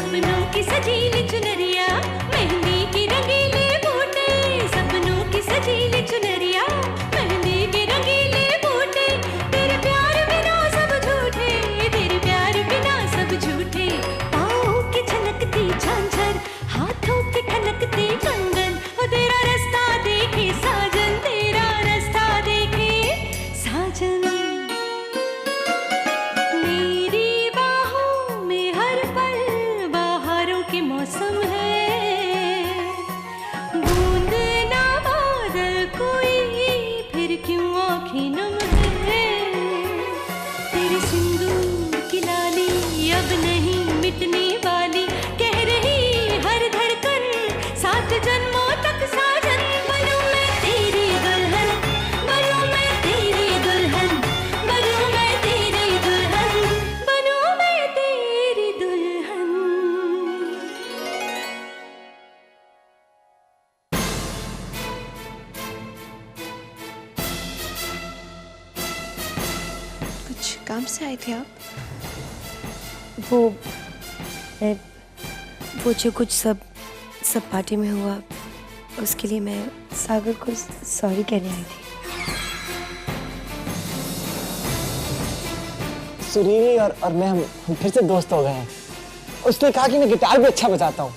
सपनों की सजीली चुनरिया, मेहंदी की रंगीले बूटे, सपनों की सजीली चुनरिया, मेहंदी की रंगीले बूटे, तेरे प्यार बिना सब झूठे, तेरे प्यार बिना सब झूठे, पाँव की छलकती झांझर, हाथों की ठनकती कंगन, वो तेरा रास्ता देखे साजन, तेरा रास्ता देखे साजन। मेरी बाहों में हर पल बहारों के मौसम है, बूंद ना बादल कोई फिर क्यों आँखें नम है, तेरे सिंदूर की लाली अब नहीं मिटने वाली, कह रही हर धड़कन 7 जन्मों तक साजन। बनूं मैं तेरी दुल्हन, बनूं मैं तेरी दुल्हन, बनूं मैं तेरी दुल्हन, बनूं मैं तेरी दुल्हन। कुछ काम से आए थे आप? वो जो कुछ सब पार्टी में हुआ, उसके लिए मैं सागर को सॉरी कहने आई थी। सुरीली और मैं हम फिर से दोस्त हो गए हैं। उसने कहा कि मैं गिटार भी अच्छा बजाता हूँ।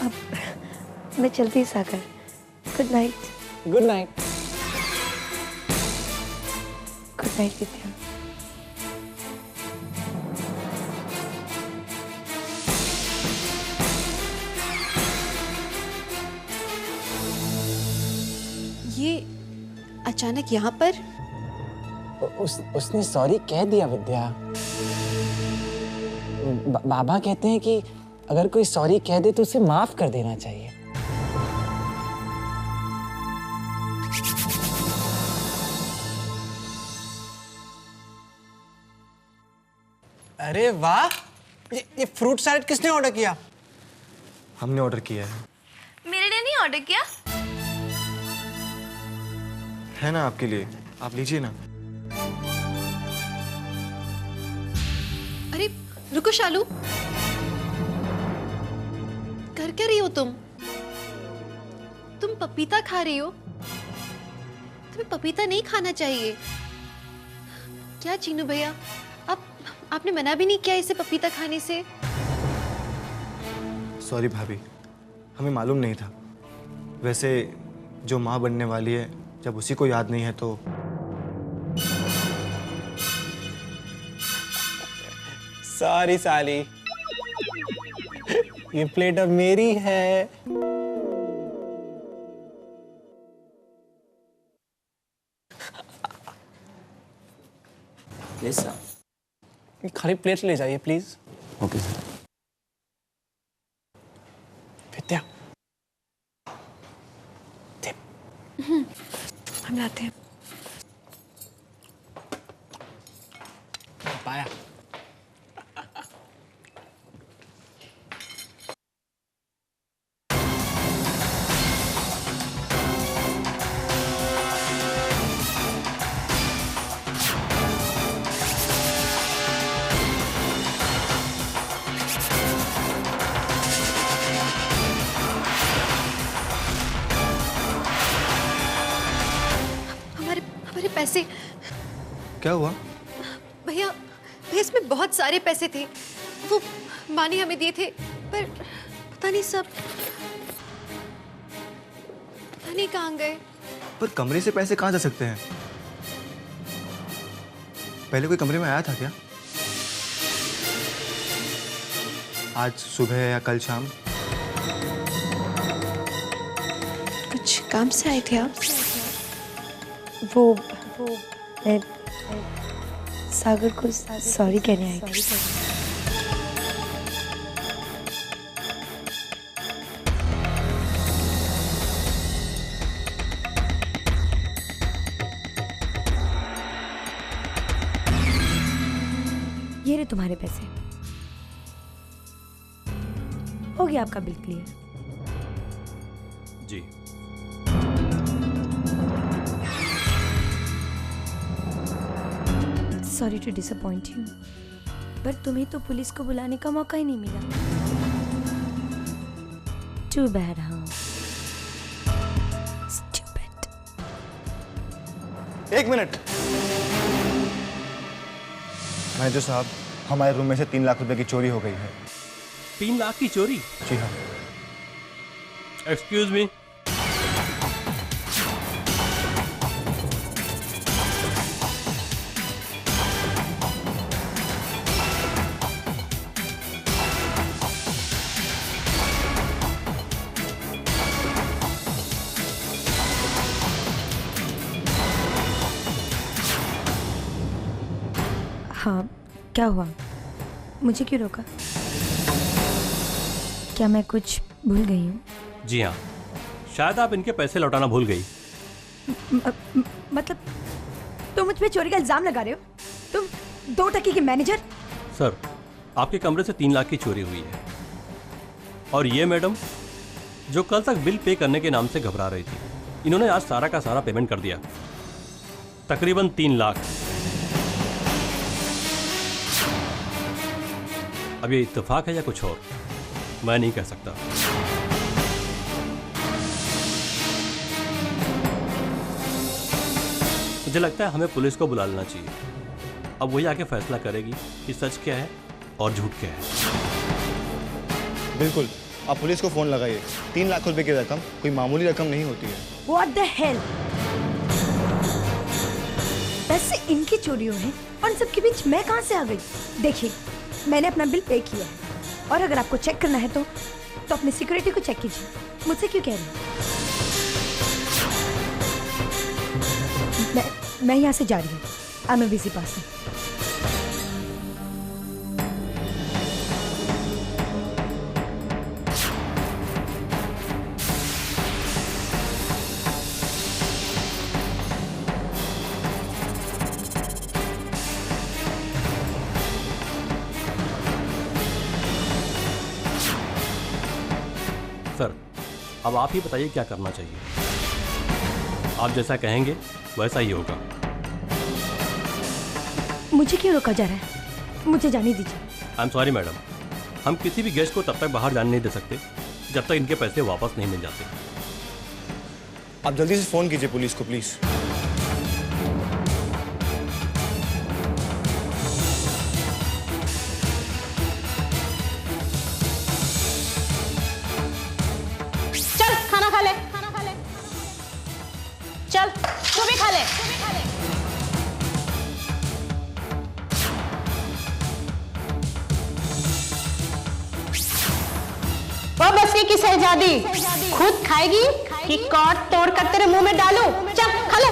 अब मैं चलती Sagar, good night. Good night. Good night Vidya. ये अचानक यहाँ पर? उसने सॉरी कह दिया विद्या। बाबा कहते हैं कि अगर कोई सॉरी कह दे तो उसे माफ कर देना चाहिए। अरे वाह, ये फ्रूट सैलेड किसने ऑर्डर किया? हमने ऑर्डर किया है। मेरे लिए नहीं ऑर्डर किया? है ना आपके लिए, आप लीजिए ना। अरे रुको शालू, कर क्या रही हो तुम? तुम पपीता खा रही हो? तुम्हें पपीता नहीं खाना चाहिए। क्या चीनू भैया, आपने मना भी नहीं किया इसे पपीता खाने से? सॉरी भाभी, हमें मालूम नहीं था। वैसे जो माँ बनने वाली है, जब उसी को याद नहीं है तो। सॉरी साली, ये प्लेट अब मेरी है। प्लीज सर, खाली प्लेट ले जाइए प्लीज। Okay sir. विद्या, हम लाते हैं। पाया। हमारे पैसे। क्या हुआ? भैया इसमें बहुत सारे पैसे थे, वो माँ ने हमें दिए थे, पर पता नहीं सब पता नहीं कहाँ गए। पर कमरे से पैसे कहाँ जा सकते हैं? पहले कोई कमरे में आया था क्या? आज सुबह या कल शाम? कुछ काम से आए थे आप? वो मैं सागर को सॉरी कहने आई थी। ये रहे तुम्हारे पैसे, हो गया आपका बिल क्लियर। जी। सॉरी टू डिसअपॉइंट यू, पर तुम्हें तो पुलिस को बुलाने का मौका ही नहीं मिला। Too bad. हाँ, स्टूपिड। एक मिनट। मैनेजर साहब, हमारे रूम में से 3 लाख रुपए की चोरी हो गई है। 3 लाख की चोरी? जी हाँ। Excuse me. हाँ, क्या हुआ? मुझे क्यों रोका? क्या मैं कुछ भूल गई हूँ? जी हाँ, शायद आप इनके पैसे लौटाना भूल गई। मतलब तुम मुझ पे चोरी का इल्जाम लगा रहे हो? तुम 2 टकी के मैनेजर? सर, आपके कमरे से 3 लाख की चोरी हुई है। और ये मैडम जो कल तक बिल पे करने के नाम से घबरा रही थी, इन्होंने आज सारा का सारा पेमेंट कर दिया, तकरीबन 3 लाख। अब ये इत्तेफाक है या कुछ और, मैं नहीं कह सकता। मुझे लगता है हमें पुलिस को बुला लेना चाहिए। अब वही आके फैसला करेगी कि सच क्या है और झूठ क्या है। बिल्कुल, आप पुलिस को फोन लगाइए। 3 लाख रुपए की रकम कोई मामूली रकम नहीं होती है। What the hell? पैसे इनकी चोरी हुए हैं और इन सबके बीच मैं कहां से आ गई? देखिए, मैंने अपना बिल पे किया है और अगर आपको चेक करना है तो अपनी सिक्योरिटी को चेक कीजिए। मुझसे क्यों कह रही हैं? मैं यहाँ से जा रही हूँ। I am a busy person. Sir, अब आप ही बताइए क्या करना चाहिए। आप जैसा कहेंगे वैसा ही होगा। मुझे क्यों रोका जा रहा है? मुझे जाने दीजिए। आई एम सॉरी मैडम, हम किसी भी गेस्ट को तब तक बाहर जाने नहीं दे सकते जब तक इनके पैसे वापस नहीं मिल जाते। आप जल्दी से फोन कीजिए पुलिस को प्लीज। चल खाना खा ले। चल तू भी खा ले। ओ बस्ती की शहजादी, खुद खाएगी कि कौट तोड़ कर तेरे मुंह में डालूं? चल खा ले।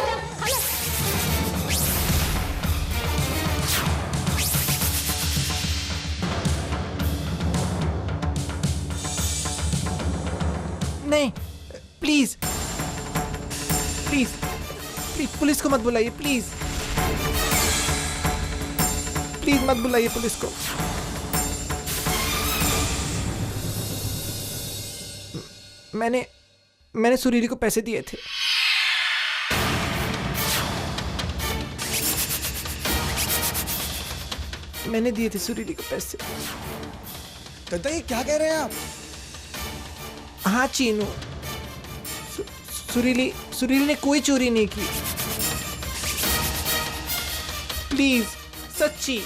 नहीं, प्लीज प्लीज प्लीज पुलिस को मत बुलाइए। प्लीज प्लीज मत बुलाइए पुलिस को। मैंने सुरीली को पैसे दिए थे। मैंने दिए थे सुरीली को पैसे। दादा ये क्या कह रहे हैं आप? हाँ चीनू, सुरीली ने कोई चोरी नहीं की। प्लीज सच्ची।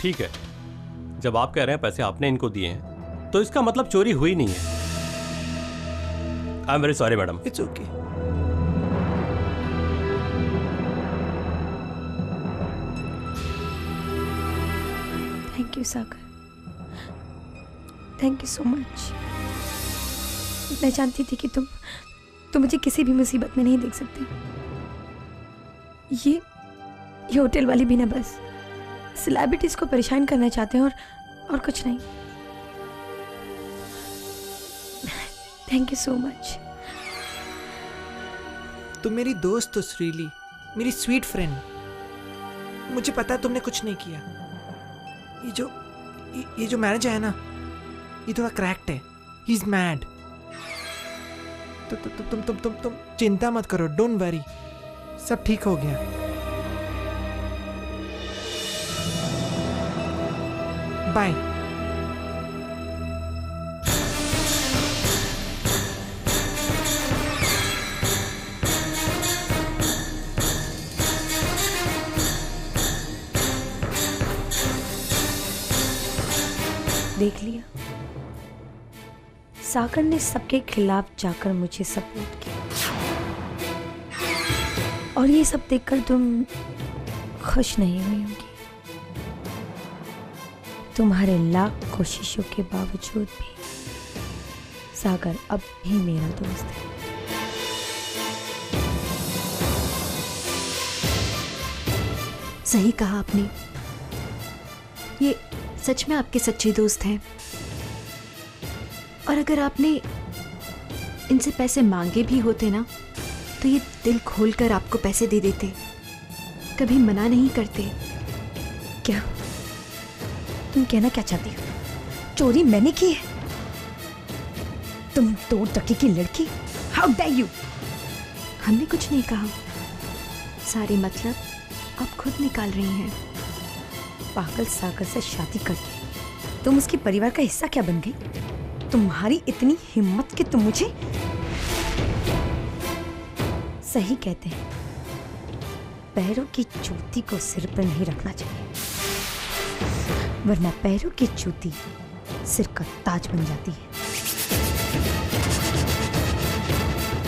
ठीक है, जब आप कह रहे हैं पैसे आपने इनको दिए हैं तो इसका मतलब चोरी हुई नहीं है। I am very sorry madam. It's okay. Thank you Sagar, thank you so much. मैं जानती थी कि तुम मुझे किसी भी मुसीबत में नहीं देख सकती। ये होटल वाली भी ना बस सेलिब्रिटीज को परेशान करना चाहते हैं और कुछ नहीं। Thank you so much. तुम मेरी दोस्त हो सुरीली, मेरी स्वीट फ्रेंड। मुझे पता है तुमने कुछ नहीं किया। ये जो मैनेजर है ना, ये थोड़ा क्रैक्ड है। He is mad. तो तुम चिंता मत करो। डोंट वरी, सब ठीक हो गया। बाय। देख लिया, सागर ने सबके खिलाफ जाकर मुझे सपोर्ट किया, और ये सब देखकर तुम खुश नहीं हुई होंगी। तुम्हारे लाख कोशिशों के बावजूद भी सागर अब भी मेरा दोस्त है। सही कहा आपने, ये सच में आपके सच्चे दोस्त हैं। और अगर आपने इनसे पैसे मांगे भी होते ना, तो ये दिल खोलकर आपको पैसे दे देते, कभी मना नहीं करते। क्या तुम कहना क्या चाहती हो? चोरी मैंने की है? तुम 2 टके की लड़की, हाउ डेयर यू! हमने कुछ नहीं कहा, सारे मतलब आप खुद निकाल रही हैं। पागल सागर से शादी करके तुम उसके परिवार का हिस्सा क्या बन गई? तुम्हारी इतनी हिम्मत कि तुम मुझे... सही कहते हैं, पैरों की जूती को सिर पर नहीं रखना चाहिए, वरना पैरों की जूती सिर का ताज बन जाती है।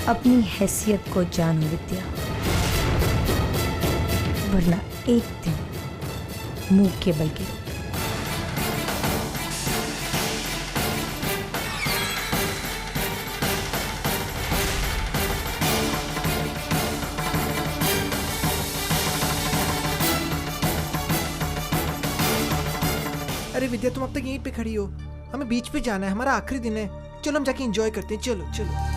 अपनी हैसियत को जानो विद्या, वरना एक दिन मुंह के बल गिरो। अरे विद्या, तुम अब तक यहीं पे खड़ी हो, हमें बीच पे जाना है, हमारा आखिरी दिन है। चलो हम जाके एंजॉय करते हैं, चलो चलो।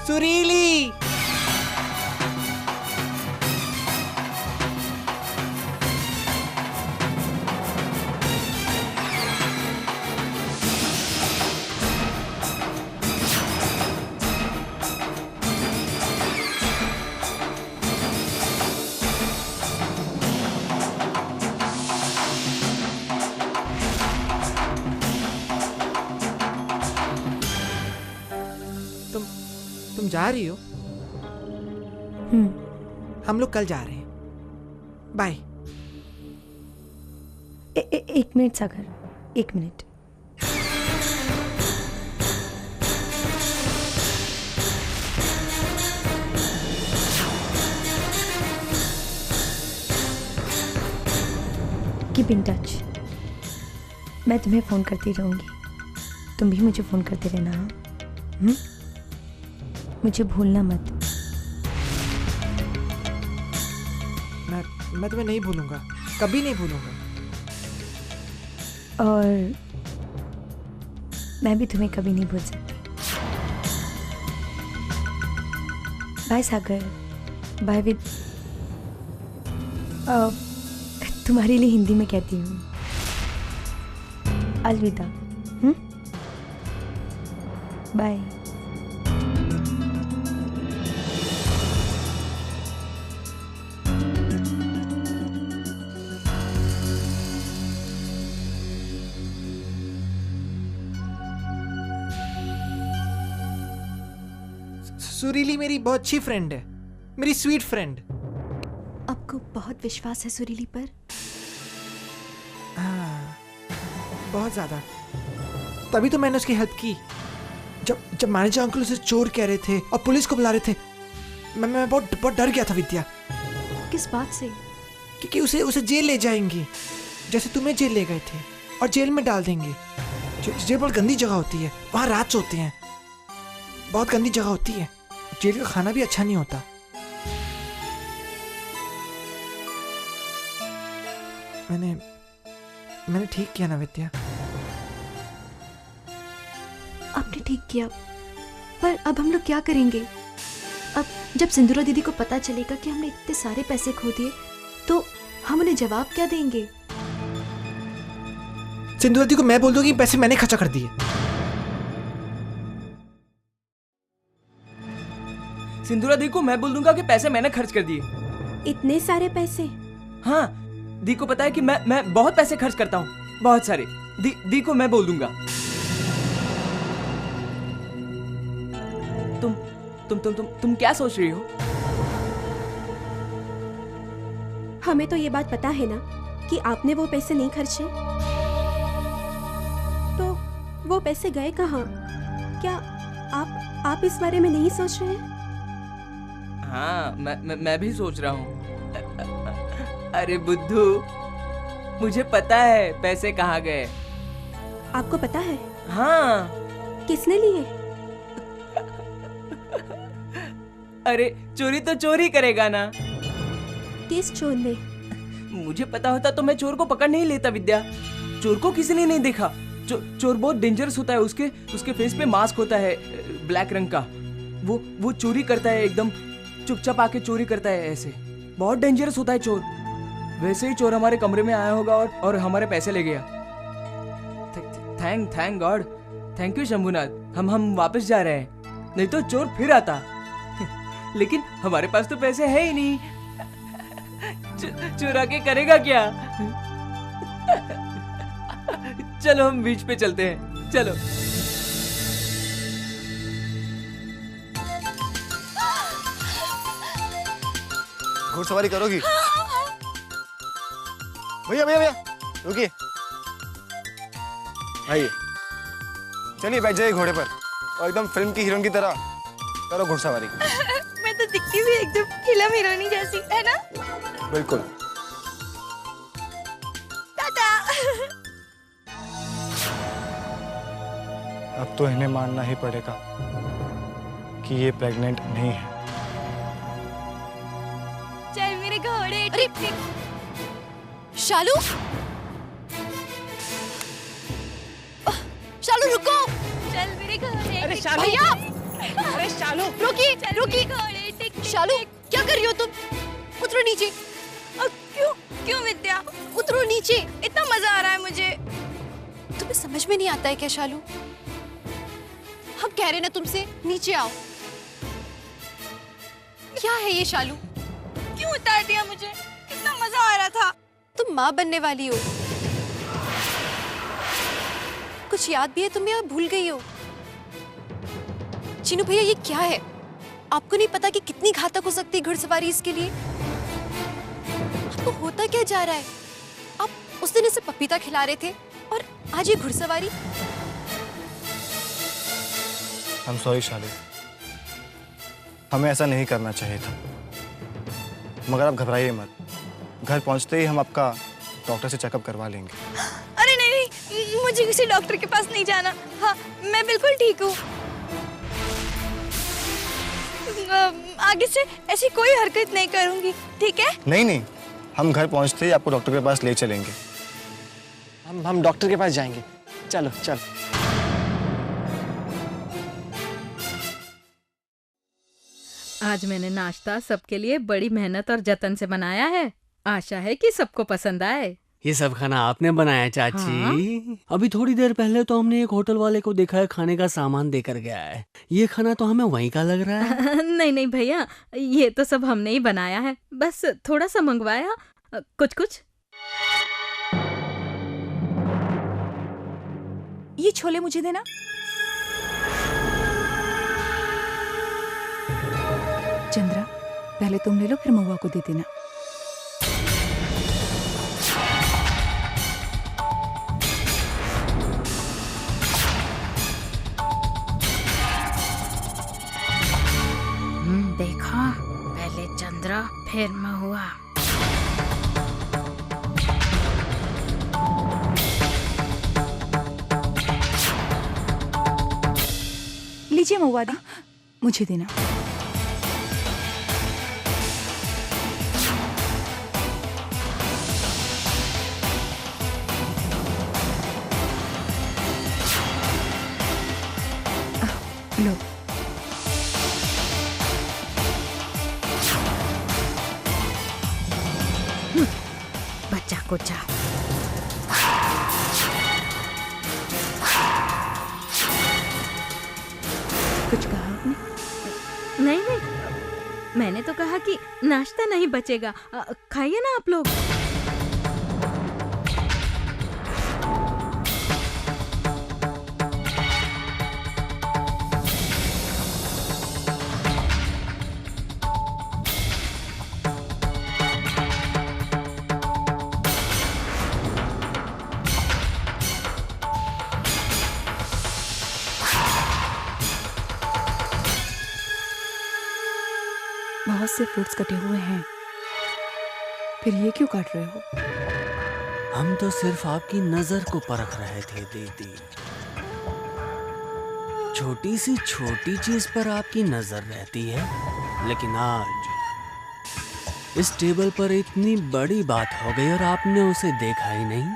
सुरीली, तुम जा रही हो? हम लोग कल जा रहे हैं। बाय। एक minute Sagar, 1 minute. Keep in touch. मैं तुम्हें फोन करती रहूंगी, तुम भी मुझे फोन करते रहना। हाँ, मुझे भूलना मत। मैं तुम्हें नहीं भूलूंगा, कभी नहीं भूलूंगा। और मैं भी तुम्हें कभी नहीं भूल सकती। बाय सागर, बाय विद। तुम्हारे लिए हिंदी में कहती हूँ अलविदा। बाय। सुरीली मेरी बहुत अच्छी फ्रेंड है, मेरी स्वीट फ्रेंड। आपको बहुत विश्वास है सुरीली पर? हाँ, बहुत ज्यादा। तभी तो मैंने उसकी हेल्प की। जब मैनेजर अंकल उसे चोर कह रहे थे और पुलिस को बुला रहे थे, मैं बहुत डर गया था विद्या। किस बात से? क्योंकि उसे जेल ले जाएंगे, जैसे तुम्हें जेल ले गए थे, और जेल में डाल देंगे। जेल बहुत गंदी जगह होती है, वहाँ रात होते हैं, बहुत गंदी जगह होती है। जेल का खाना भी अच्छा नहीं होता। मैंने ठीक किया ना विद्या? आपने ठीक किया, पर अब हम लोग क्या करेंगे? अब जब सिंदूरा दीदी को पता चलेगा कि हमने इतने सारे पैसे खो दिए, तो हम उन्हें जवाब क्या देंगे? सिंदूरा दीदी को मैं बोल दूंगी पैसे मैंने खर्चा कर दिए। सिंदूरा दी को मैं बोल दूंगा कि पैसे मैंने खर्च कर दिए। इतने सारे पैसे? हाँ, दी को पता है कि मैं बहुत पैसे खर्च करता हूँ, बहुत सारे। दी को मैं बोल दूंगा। तुम क्या सोच रही हो? हमें तो ये बात पता है ना कि आपने वो पैसे नहीं खर्चे, तो वो पैसे गए कहाँ? क्या आप इस बारे में नहीं सोच रहे हैं? हाँ, मैं भी सोच रहा हूँ। अरे बुद्धू, मुझे पता है पैसे कहाँ गए। आपको पता है? हाँ। किसने लिए? अरे चोरी तो चोरी करेगा ना। किस चोर ने? मुझे पता होता तो मैं चोर को पकड़ नहीं लेता विद्या। चोर को किसी ने नहीं देखा। चोर बहुत डेंजरस होता है। उसके फेस पे मास्क होता है ब्लैक रंग का। वो चोरी करता है, एकदम चुपचाप आके चोरी करता है ऐसे। बहुत डेंजरस होता है चोर। वैसे ही चोर हमारे कमरे में आया होगा और हमारे पैसे ले गया। Thank God. Thank you Shambhunath. हम वापस जा रहे हैं, नहीं तो चोर फिर आता। लेकिन हमारे पास तो पैसे है ही नहीं। चुरा के करेगा क्या? चलो हम बीच पे चलते हैं, चलो। घुड़सवारी करोगी? भैया रुकिए। आइए, चलिए बैठ जाइए घोड़े पर और एकदम फिल्म की हीरोइन की तरह करो घुड़सवारी। मैं तो दिखती भी एकदम फिल्म हीरोइनी जैसी, है ना? बिल्कुल। टाटा। अब तो इन्हें मानना ही पड़ेगा कि ये प्रेग्नेंट नहीं है। चल मेरे घोड़े। अरे शालू, शालू रुको। चल मेरे घोड़े। अरे शालू, भैया, अरे शालू, रुकी। शालू क्या कर रही हो तुम? उतरो नीचे। क्यों विद्या? उतरो नीचे। इतना मजा आ रहा है मुझे। तुम्हें समझ में नहीं आता है क्या शालू? हम कह रहे ना तुमसे, नीचे आओ। क्या है ये शालू? क्यों उतार दिया मुझे? कितना मजा आ रहा था। तुम माँ बनने वाली हो। कुछ याद भी है तुम्हें या भूल गई हो? चीनू भैया, ये क्या है? आपको नहीं पता कि कितनी घातक हो सकती है घुड़सवारी इसके लिए? आपको होता क्या जा रहा है? आप उस दिन इसे पपीता खिला रहे थे और आज ये घुड़सवारी। I'm sorry शालू, हमें ऐसा नहीं करना चाहिए था। मगर आप घबराइए मत, घर पहुंचते ही हम आपका डॉक्टर से चेकअप करवा लेंगे। अरे नहीं, मुझे किसी डॉक्टर के पास नहीं जाना। हाँ, मैं बिल्कुल ठीक हूँ। आगे से ऐसी कोई हरकत नहीं करूंगी, ठीक है? नहीं, हम घर पहुंचते ही आपको डॉक्टर के पास ले चलेंगे। हम डॉक्टर के पास जाएंगे। चलो चल। आज मैंने नाश्ता सबके लिए बड़ी मेहनत और जतन से बनाया है। आशा है कि सबको पसंद आए। ये सब खाना आपने बनाया चाची? हाँ? अभी थोड़ी देर पहले तो हमने एक होटल वाले को देखा है खाने का सामान देकर गया है। ये खाना तो हमें वहीं का लग रहा है। नहीं भैया, ये तो सब हमने ही बनाया है, बस थोड़ा सा मंगवाया, कुछ। ये छोले मुझे देना। चंद्रा, पहले तुम ले लो, फिर महुआ को दे देना। देखा, पहले चंद्रा फिर महुआ। लीजिए महुआ दी, मुझे देना। लो। बच्चा कुचा। कुछ कहा आपने? नहीं, मैंने तो कहा कि नाश्ता नहीं बचेगा। खाइए ना आप लोग। बहुत से फ्रूट्स कटे हुए हैं, फिर ये क्यों काट रहे हो? हम तो सिर्फ आपकी नजर को परख रहे थे दीदी। छोटी सी छोटी चीज पर आपकी नजर रहती है, लेकिन आज इस टेबल पर इतनी बड़ी बात हो गई और आपने उसे देखा ही नहीं।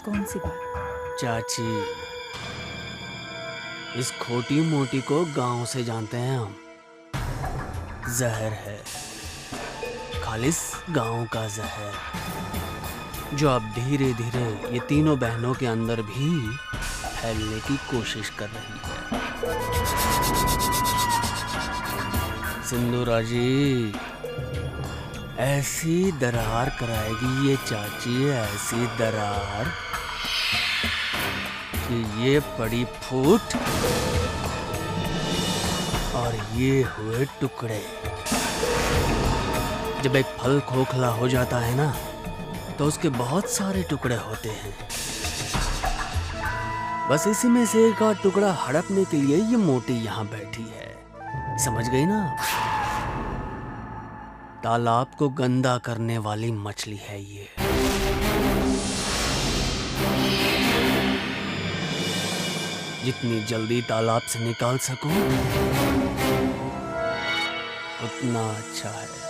कौन सी बात? चाची, इस खोटी मोटी को गांव से जानते हैं हम। जहर है, खालिस गांव का जहर, जो अब धीरे धीरे ये तीनों बहनों के अंदर भी फैलने की कोशिश कर रही है। सिंदूरा जी, ऐसी दरार कराएगी ये चाची, ऐसी दरार कि ये पड़ी फूट और ये हुए टुकड़े। जब एक फल खोखला हो जाता है ना, तो उसके बहुत सारे टुकड़े होते हैं। बस इसी में से एक और टुकड़ा हड़पने के लिए ये मोटी यहाँ बैठी है। समझ गई ना? तालाब को गंदा करने वाली मछली है ये। जितनी जल्दी तालाब से निकाल सको उतना अच्छा है।